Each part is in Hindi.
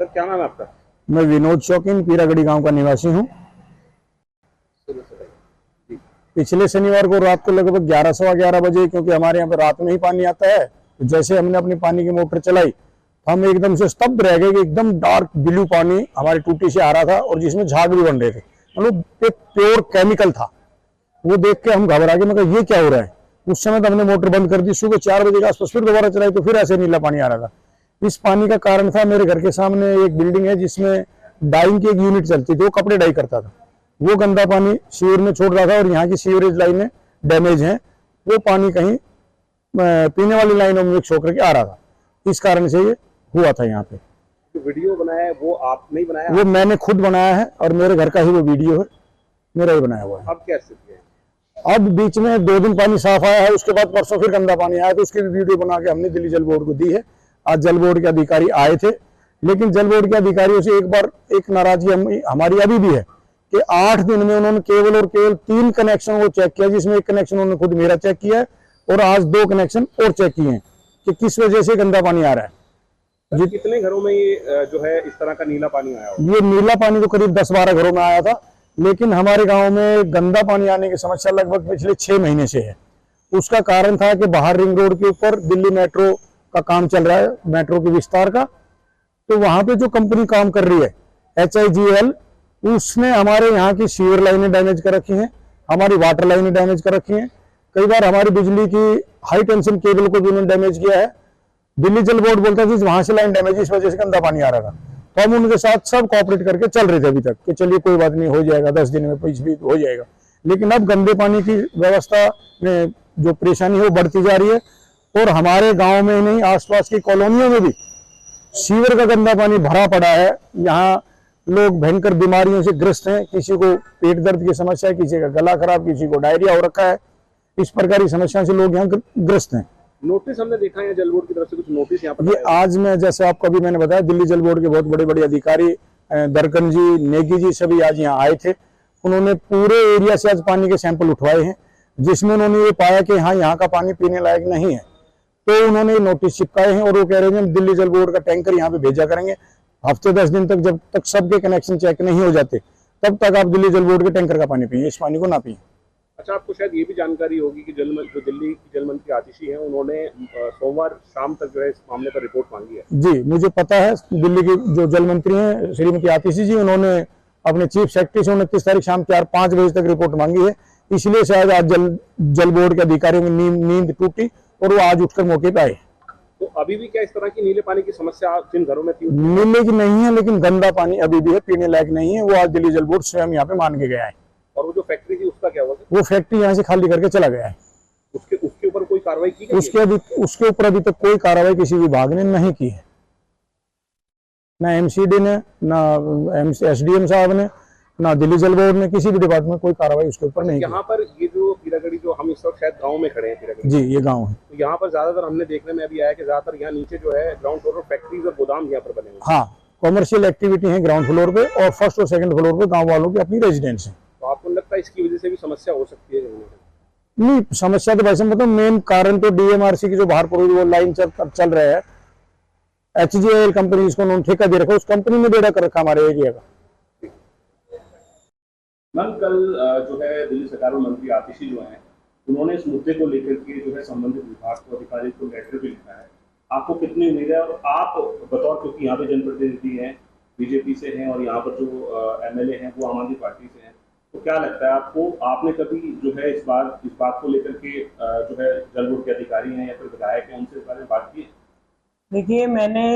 सर क्या नाम है आपका? मैं विनोद शौकीन पीरागढ़ी गांव का निवासी हूं। पिछले शनिवार को रात को लगभग 11 सवा 11 बजे, क्योंकि हमारे यहाँ पे रात में ही पानी आता है, तो जैसे हमने अपनी पानी की मोटर चलाई तो हम एकदम से स्तब्ध रह गए कि एकदम डार्क ब्लू पानी हमारी टूटी से आ रहा था और जिसमें झाग भी बन रहे थे। मतलब प्योर केमिकल था। वो देख के हम घबरा गए, मगर ये क्या हो रहा है। उस समय तो हमने मोटर बंद कर दी। सुबह 4 बजे के आसपास फिर दोबारा चलाई तो फिर ऐसे नीला पानी आ रहा था। इस पानी का कारण था, मेरे घर के सामने एक बिल्डिंग है जिसमें डाइंग की एक यूनिट चलती थी, वो कपड़े डाई करता था। वो गंदा पानी सीवर में छोड़ रहा था और यहाँ की सीवरेज लाइनें डैमेज हैं, वो पानी कहीं पीने वाली लाइनों में मिक्स होकर के आ रहा था। इस कारण से ये हुआ था। यहाँ पे जो वीडियो बनाया है वो आपने ही बनाया? वो मैंने खुद बनाया है और मेरे घर का ही वो वीडियो है, मेरा ही बनाया हुआ है। अब क्या स्थिति है? अब बीच में 2 दिन पानी साफ आया है, उसके बाद परसों फिर गंदा पानी आया, तो उसकी भी वीडियो बना के हमने दिल्ली जल बोर्ड को दी है। आज जल बोर्ड के अधिकारी आए थे, लेकिन जल बोर्ड के अधिकारियों से एक बार एक नाराजगी हमारी अभी भी है कि 8 दिन में उन्होंने केवल और केवल 3 कनेक्शन वो चेक किया, जिसमें एक कनेक्शन उन्होंने खुद मेरा चेक किया है और आज 2 कनेक्शन और चेक किए हैं कि किस वजह से गंदा पानी आ रहा है। कितने घरों में ये जो है इस तरह का नीला पानी आया होगा? ये नीला पानी तो करीब 10-12 घरों में आया था, लेकिन हमारे गांव में गंदा पानी आने की समस्या लगभग पिछले 6 महीने से है। उसका कारण था कि बाहर रिंग रोड के ऊपर दिल्ली मेट्रो का काम चल रहा है, मेट्रो के विस्तार का। तो वहां पे जो कंपनी काम कर रही है HIGL, उसने हमारे यहाँ की सीवर लाइनें डैमेज कर रखी हैं, हमारी वाटर लाइनें डैमेज कर रखी हैं। कई बार हमारी बिजली की हाई टेंशन केबल को भी उन्होंने डैमेज किया है। दिल्ली जल बोर्ड बोलता है कि वहां से लाइन डैमेज, इस वजह से गंदा पानी आ रहा था। तो हम उनके साथ सब कोऑपरेट करके चल रहे थे अभी तक कि चलिए कोई बात नहीं, हो जाएगा, 10 दिन में कुछ भी हो जाएगा। लेकिन अब गंदे पानी की व्यवस्था में जो परेशानी है वो बढ़ती जा रही है और हमारे गांव में नहीं, आसपास की कॉलोनियों में भी सीवर का गंदा पानी भरा पड़ा है। यहाँ लोग भयंकर बीमारियों से ग्रस्त हैं, किसी को पेट दर्द की समस्या है, किसी का गला खराब, किसी को डायरिया हो रखा है। इस प्रकार की समस्या से लोग यहाँ ग्रस्त हैं। नोटिस हमने देखा है जल बोर्ड की तरफ से, कुछ नोटिस यहाँ पर ये आज में, जैसे आपको अभी मैंने बताया, दिल्ली जल बोर्ड के बहुत बड़े बड़े अधिकारी दरकन जी, नेगी जी सभी आज यहाँ आए थे। उन्होंने पूरे एरिया से आज पानी के सैंपल उठवाए हैं, जिसमें उन्होंने ये पाया कि हाँ, यहाँ का पानी पीने लायक नहीं है। तो उन्होंने नोटिस चिपकाए हैं और वो कह रहे हैं दिल्ली जल बोर्ड का टैंकर यहाँ पे भेजा करेंगे। हफ्ते 10 दिन तक, जब तक सबके कनेक्शन चेक नहीं हो जाते, तब तक आप दिल्ली जल बोर्ड के टैंकर का पानी पिए, इस पानी को ना पिए। अच्छा, आपको शायद ये भी जानकारी होगी कि जो दिल्ली की जल मंत्री आतिशी हैं, उन्होंने सोमवार शाम तक जो है इस मामले पर रिपोर्ट मांगी है। जी, मुझे पता है। दिल्ली की जो जल मंत्री हैं श्रीमती आतिशी जी, उन्होंने अपने चीफ सेक्रेटरी से 29 तारीख शाम 4-5 बजे तक रिपोर्ट मांगी है। इसलिए शायद आज जल बोर्ड के अधिकारियों की नींद टूटी और वो आज उठकर मौके पे आए। तो अभी भी क्या इस तरह की नीले पानी की समस्या जिन घरों में थी? नीले की नहीं है, लेकिन गंदा पानी अभी भी है, पीने लायक नहीं है। वो आज दिल्ली जल बोर्ड स्वयं यहाँ पे मान के गया है। और वो जो फैक्ट्री थी उसका क्या हुआ? वो फैक्ट्री यहाँ से खाली करके चला गया है। उसके ऊपर कोई कार्रवाई की गई? उसके ऊपर अभी तक कोई कार्रवाई किसी विभाग ने नहीं की है। ना MCD ने, ना SDM साहब ने, ना दिल्ली जल बोर्ड ने, किसी भी डिपार्टमेंट में कोई कार्रवाई उसके ऊपर नहीं की। यहाँ पर ये जो पीरागढ़ी, जो हम इस वक्त शायद गाँव में खड़े हैं पीरागढ़ी जी, ये गाँव है। तो यहाँ पर ज्यादातर हमने देखने में अभी आया कि ज्यादातर यहाँ नीचे जो है ग्राउंड फ्लोर पर फैक्ट्रीज और गोदाम यहाँ पर बने हुए। हाँ, कॉमर्शियल एक्टिविटी है ग्राउंड फ्लोर पे और फर्स्ट और सेकंड फ्लोर पे गाँव वालों की अपनी रेजिडेंस है। तो आपको लगता है इसकी वजह से भी समस्या हो सकती है? नहीं, समस्या तो वैसे मतलब मेन कारण तो DMRC की जो बाहर वो लाइन चल रहा है, HGL कंपनी, जिसको उन्होंने ठेका दे रखा है, उस कंपनी ने बेड़ा कर रखा हमारे एरिया का। मैम, कल जो है दिल्ली सरकार में मंत्री आतिशी जो है, उन्होंने इस मुद्दे को लेकर के जो है संबंधित विभाग को, अधिकारी को लेटर भी लिखा है। आपको कितनी उम्मीद है? और आप बतौर, क्योंकि यहाँ पे जनप्रतिनिधि हैं, बीजेपी से हैं और यहाँ पर जो MLA हैं वो आम आदमी पार्टी से हैं, तो क्या लगता है आपको, आपने कभी जो है इस बात को लेकर के जो है जल बोर्ड के अधिकारी हैं या फिर विधायक हैं, उनसे इस बारे में बात की? देखिए, मैंने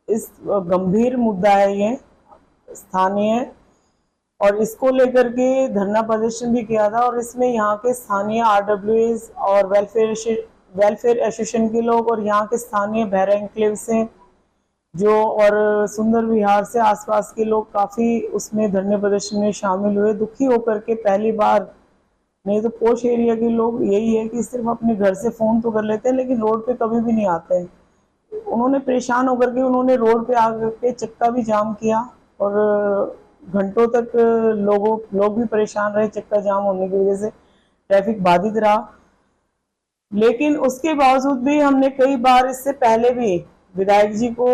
इस गंभीर मुद्दा है ये स्थानीय, और इसको लेकर के धरना प्रदर्शन भी किया था। और इसमें यहाँ के स्थानीय RWAs और वेलफेयर एसोसिएशन के लोग और यहाँ के स्थानीय भैरा एन्क्लेव से जो, और सुंदर विहार से आसपास के लोग काफ़ी उसमें धरने प्रदर्शन में शामिल हुए, दुखी होकर के। पहली बार, नहीं तो पोश एरिया के लोग यही है कि सिर्फ अपने घर से फ़ोन तो कर लेते हैं, लेकिन रोड पे कभी भी नहीं आते हैं। उन्होंने परेशान होकर के उन्होंने रोड पे आकर के चक्का भी जाम किया और घंटों तक लोग भी परेशान रहे चक्का जाम होने की वजह से, ट्रैफिक बाधित रहा। लेकिन उसके बावजूद भी हमने कई बार इससे पहले भी विधायक जी को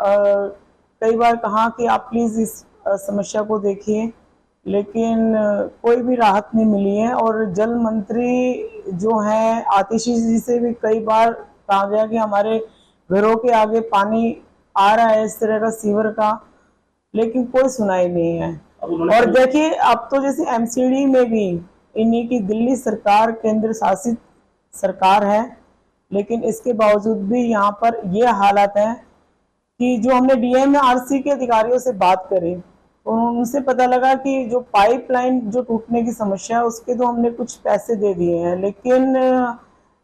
कई बार कहा कि आप प्लीज इस समस्या को देखिए, लेकिन कोई भी राहत नहीं मिली है। और जल मंत्री जो है आतिशी जी से भी कई बार कहा गया कि हमारे घरों के आगे पानी आ रहा है इस तरह का सीवर का, लेकिन कोई सुनाई नहीं है। और देखिए अब तो जैसे एमसीडी में भी इन्हीं की दिल्ली सरकार केंद्र शासित सरकार है, लेकिन इसके बावजूद भी यहाँ पर ये हालात है कि जो हमने डीएमआरसी के अधिकारियों से बात करी तो उनसे पता लगा कि जो पाइपलाइन जो टूटने की समस्या है उसके तो हमने कुछ पैसे दे दिए हैं, लेकिन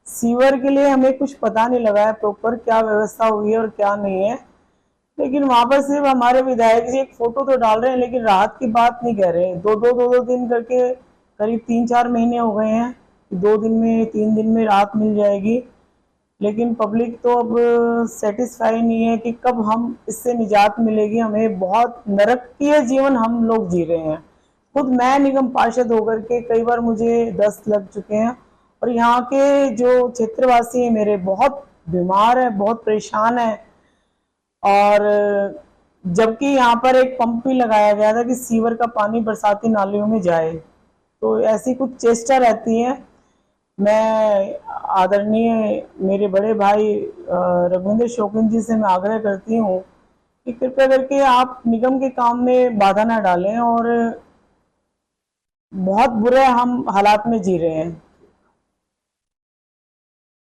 सीवर के लिए हमें कुछ पता नहीं लगा है प्रॉपर क्या व्यवस्था हुई है और क्या नहीं है। लेकिन वहां पर सिर्फ हमारे विधायक जी एक फोटो तो डाल रहे हैं, लेकिन राहत की बात नहीं कह रहे हैं। दो दिन करके करीब 3-4 महीने हो गए हैं, 2 दिन में 3 दिन में राहत मिल जाएगी, लेकिन पब्लिक तो अब सेटिस्फाई नहीं है कि कब हम इससे निजात मिलेगी। हमें बहुत नरकीय जीवन हम लोग जी रहे हैं। खुद मैं निगम पार्षद होकर के कई बार मुझे दस्त लग चुके हैं, और यहाँ के जो क्षेत्रवासी हैं मेरे बहुत बीमार हैं, बहुत परेशान हैं। और जबकि यहाँ पर एक पंप भी लगाया गया था कि सीवर का पानी बरसाती नालियों में जाए, तो ऐसी कुछ चेष्टा रहती है। मैं आदरणीय मेरे बड़े भाई रघुविंदर शौकीन जी से मैं आग्रह करती हूँ कि कृपया करके आप निगम के काम में बाधा ना डालें, और बहुत बुरे हम हालात में जी रहे हैं।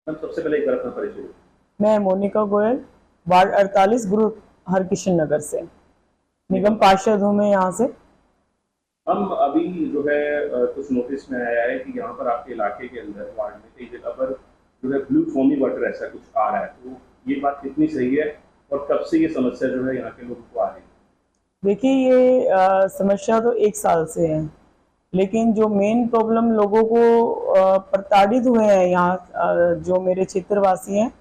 सबसे पहले एक बार अपना परिचय। मैं मोनिका गोयल, वार्ड 48, गुरु हरकिशन नगर से निगम पार्षद हूँ मैं यहाँ से। हम अभी जो है कुछ नोटिस में आया है कि यहाँ पर आपके इलाके के अंदर वार्ड में कई जगह पर जो है ब्लू फोमी वाटर ऐसा कुछ आ रहा है, तो ये बात कितनी सही है और कब से ये समस्या जो है यहाँ के लोगों को आ रही है? देखिए ये समस्या तो 1 साल से है, लेकिन जो मेन प्रॉब्लम लोगों को प्रताड़ित हुए हैं यहाँ जो मेरे क्षेत्रवासी हैं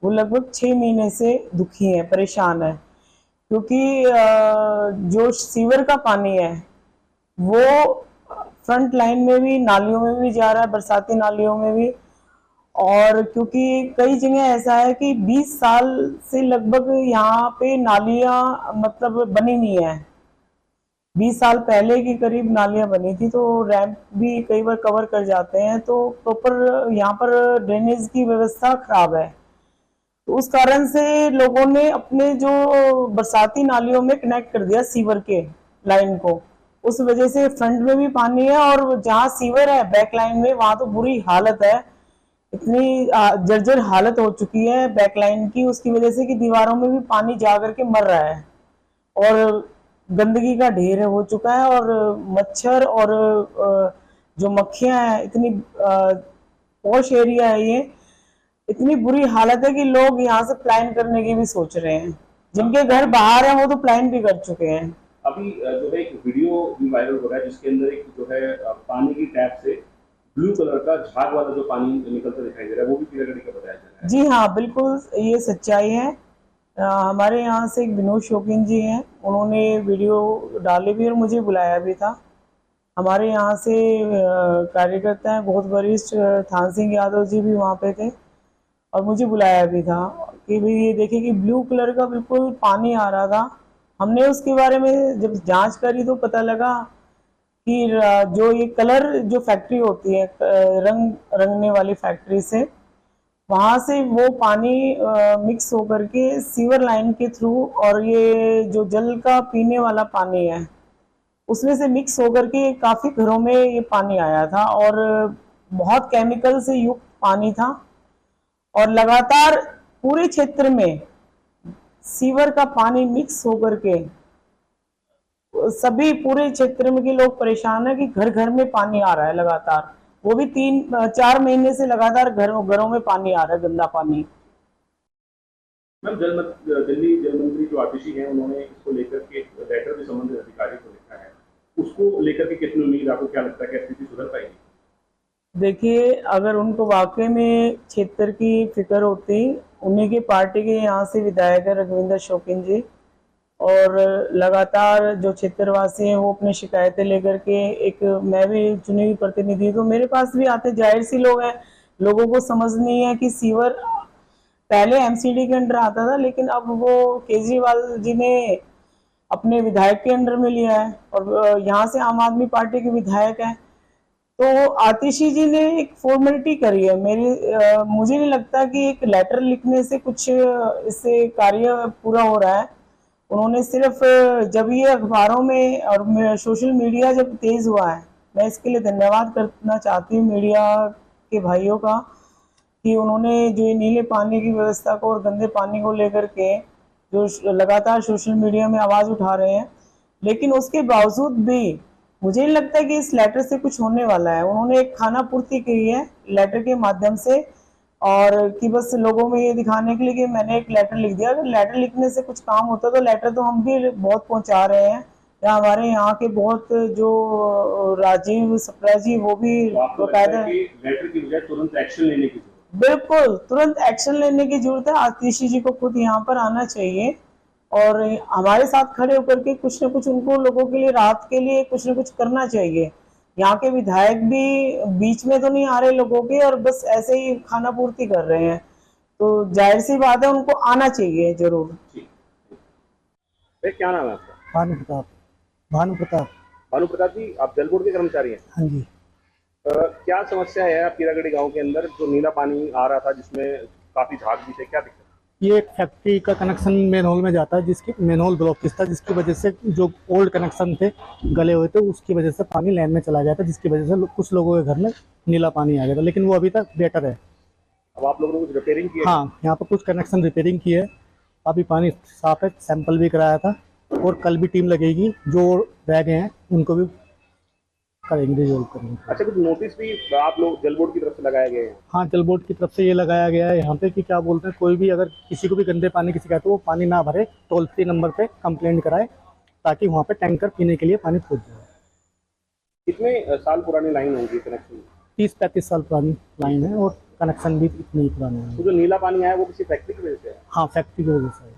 वो लगभग 6 महीने से दुखी हैं, परेशान हैं, क्योंकि जो सीवर का पानी है वो फ्रंट लाइन में भी नालियों में भी जा रहा है, बरसाती नालियों में भी। और क्योंकि कई जगह ऐसा है कि 20 साल से लगभग यहाँ पे नालियां मतलब बनी नहीं है। 20 साल पहले की करीब नालियां बनी थी, तो रैंप भी कई बार कवर कर जाते हैं, तो प्रॉपर यहाँ पर ड्रेनेज की व्यवस्था खराब है। तो उस कारण से लोगों ने अपने जो बरसाती नालियों में कनेक्ट कर दिया सीवर के लाइन को, उस वजह से फ्रंट में भी पानी है और जहाँ सीवर है बैक लाइन में वहां तो बुरी हालत है। इतनी जर्जर हालत हो चुकी है बैक लाइन की, उसकी वजह से कि दीवारों में भी पानी जा करके मर रहा है और गंदगी का ढेर हो चुका है, और मच्छर और जो मक्खियां हैं, इतनी पॉश एरिया है ये, इतनी बुरी हालत है कि लोग यहाँ से प्लान करने की भी सोच रहे हैं। जिनके घर बाहर है वो तो प्लान भी कर चुके हैं। अभी जो है एक वीडियो भी वायरल हो रहा है जिसके अंदर एक जो है पानी की टैप से ब्लू कलर का झाग वाला जो पानी निकलता दिखाई दे रहा है, वो भी पीले का बताया जा रहा है। जी हाँ, बिल्कुल ये सच्चाई है। हमारे यहाँ से एक विनोद शौकीन जी हैं, उन्होंने वीडियो डाली भी और मुझे बुलाया भी था। हमारे यहाँ से कार्यकर्ता हैं बहुत वरिष्ठ थान सिंह यादव जी भी वहाँ पे थे और मुझे बुलाया भी था कि भाई ये देखिए कि ब्लू कलर का बिल्कुल पानी आ रहा था। हमने उसके बारे में जब जांच करी तो पता लगा कि जो ये कलर जो फैक्ट्री होती है रंग रंगने वाली फैक्ट्री से, वहां से वो पानी मिक्स होकर के सीवर लाइन के थ्रू, और ये जो जल का पीने वाला पानी है उसमें से मिक्स होकर के काफी घरों में ये पानी आया था और बहुत केमिकल से युक्त पानी था। और लगातार पूरे क्षेत्र में सीवर का पानी मिक्स होकर के सभी पूरे क्षेत्र में के लोग परेशान है कि घर घर में पानी आ रहा है लगातार, वो भी 3-4 महीने से लगातार घरों में पानी आ रहा है, गंदा पानी। मैम दिल्ली जल मंत्री जो आतिशी हैं उन्होंने इसको लेकर के एक लेटर भी संबंधित अधिकारी को लिखा है, उसको लेकर के कितनी उम्मीद, आपको क्या लगता है कि स्थिति सुधर पाएगी? देखिए, अगर उनको वाकई में क्षेत्र की फिक्र होती, उन्हीं की पार्टी के यहाँ से विधायक है रघुविंदर शौकीन जी, और लगातार जो क्षेत्रवासी हैं वो अपनी शिकायतें लेकर के, एक मैं भी चुनी हुई प्रतिनिधि तो मेरे पास भी आते, जाहिर सी लोग हैं, लोगों को समझ नहीं है कि सीवर पहले एमसीडी के अंडर आता था, लेकिन अब वो केजरीवाल जी ने अपने विधायक के अंडर में लिया है और यहाँ से आम आदमी पार्टी के विधायक हैं। तो आतिशी जी ने एक फॉर्मेलिटी करी है। मुझे नहीं लगता कि एक लेटर लिखने से कुछ इससे कार्य पूरा हो रहा है। उन्होंने सिर्फ जब ये अखबारों में और सोशल मीडिया जब तेज हुआ है, मैं इसके लिए धन्यवाद करना चाहती हूँ मीडिया के भाइयों का कि उन्होंने जो ये नीले पानी की व्यवस्था को और गंदे पानी को लेकर के जो लगातार सोशल मीडिया में आवाज़ उठा रहे हैं, लेकिन उसके बावजूद भी मुझे नहीं लगता कि इस लेटर से कुछ होने वाला है। उन्होंने एक खाना पूर्ति की है लेटर के माध्यम से, और कि बस लोगों में ये दिखाने के लिए कि मैंने एक लेटर लिख दिया। अगर लेटर लिखने से कुछ काम होता तो लेटर तो हम भी बहुत पहुंचा रहे हैं, या हमारे यहाँ के बहुत जो राजीव सप्रा जी वो भी बकायदा लेटर की बजाय तुरंत एक्शन लेने की जरूरत। बिल्कुल तुरंत एक्शन लेने की जरूरत है। आतिशी जी को खुद यहाँ पर आना चाहिए और हमारे साथ खड़े होकर के कुछ न कुछ उनको लोगों के लिए राहत के लिए कुछ न कुछ करना चाहिए। यहाँ के विधायक भी बीच में तो नहीं आ रहे लोगों के और बस ऐसे ही खाना पूर्ति कर रहे हैं, तो जाहिर सी बात है उनको आना चाहिए जरूर। क्या नाम है आपका? भानु प्रताप। भानु प्रताप। भानु प्रताप जी, आप जल बोर्ड के कर्मचारी हैं? हाँ जी। क्या समस्या है पीरागढ़ी गांव के अंदर जो नीला पानी आ रहा था जिसमें काफी झाग भी थे, क्या दिक्कत? ये एक फैक्ट्री का कनेक्शन मेनहोल में जाता है, जिसकी मेनहोल ब्लॉकेज था, जिसकी वजह से जो ओल्ड कनेक्शन थे गले हुए थे, उसकी वजह से पानी लाइन में चला गया था, जिसकी वजह से कुछ लोगों के घर में नीला पानी आ गया था, लेकिन वो अभी तक बेटर है। अब आप लोगों ने कुछ रिपेयरिंग की है? हाँ, यहाँ पर कुछ कनेक्शन रिपेयरिंग की है, अभी पानी साफ है, सैंपल भी कराया था और कल भी टीम लगेगी, जो रह गए हैं उनको भी करेंगे, रिजोल्व करेंगे। अच्छा, कुछ नोटिस भी आप लोग जल बोर्ड की तरफ से लगाए गए हैं? हाँ, जल बोर्ड की तरफ से ये लगाया गया है यहाँ पे कि क्या बोलते हैं, कोई भी अगर किसी को भी गंदे पानी की शिकायत हो वो पानी ना भरे, टोल फ्री नंबर पे कंप्लेंट कराए, ताकि वहाँ पे टैंकर पीने के लिए पानी पहुँच जाए। कितने साल पुरानी लाइन होगी कनेक्शन? 30-35 साल पुरानी लाइन है और कनेक्शन भी इतने ही पुराने हैं। तो जो नीला पानी आया वो किसी फैक्ट्री की वजह से है? हाँ, फैक्ट्री की वजह से।